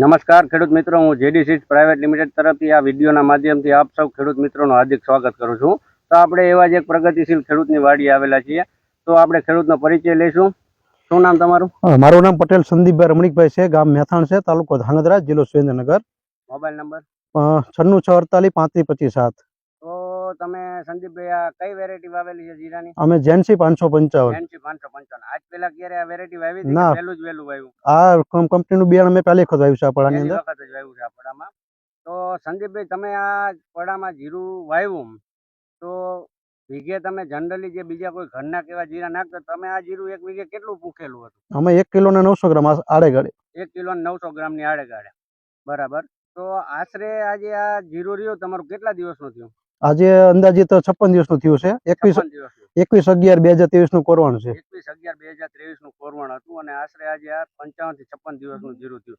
નમસ્કાર ખેડૂત મિત્રો, હું જેડી સીડ્સ પ્રાઇવેટ લિમિટેડ તરફથી આ વિડીયોના માધ્યમથી આપ સૌ ખેડૂત મિત્રોનું હાર્દિક સ્વાગત કરું છું. તો આપણે એવા જ એક પ્રગતિશીલ ખેડૂતની વાડીએ આવેલા છીએ. તો આપણે ખેડૂતનો પરિચય લઈશું. શું નામ તમારું? મારું નામ પટેલ સંદીપભાઈ રમણીકભાઈ છે. ગામ મેથાણ છે, તાલુકો ધાંગધ્રા, જિલ્લો સુરેન્દ્રનગર. Mobile number 9648353557. તો તમે સંદીપભાઈ આ કઈ વેરાયટી વાવેલી છે જીરાની? અમે જેન્સી 555. એનસી 555. આજ પહેલા ક્યારે આ વેરાયટી વાવી હતી? ના. પહેલું જ વેલું વાવ્યું? આ કંપનીનું બિયારણ અમે પહેલી વખત વાવ્યું છે આ પડાની પહેલી અંદર. વખત જ વાવ્યું છે આ પડામાં. તો સંદીપભાઈ, તમે આ પડામાં જીરું વાવ્યું તો વીઘે તમે જનરલી જે બીજા કોઈ ઘરના કેવા જીરા નાખતા, તમે આ જીરું એક વીઘે કેટલું પૂખેલું હતું? અમે 1 કિલો ને 900 ગ્રામ આડે ગાડે. 1 કિલો 900 ગ્રામની આડે ગાડે. બરાબર. તો આશરે આજે આ જીરું રહ્યું તમારું કેટલા દિવસનું થયું? આજે અંદાજિત 56 દિવસનું થયું છે. 21/11/2023 નું કોરવાનું છે. 21/11/2023 નું કોરવણ હતું અને આશરે આજે આ 55 થી 56 દિવસનું જીરું થયું.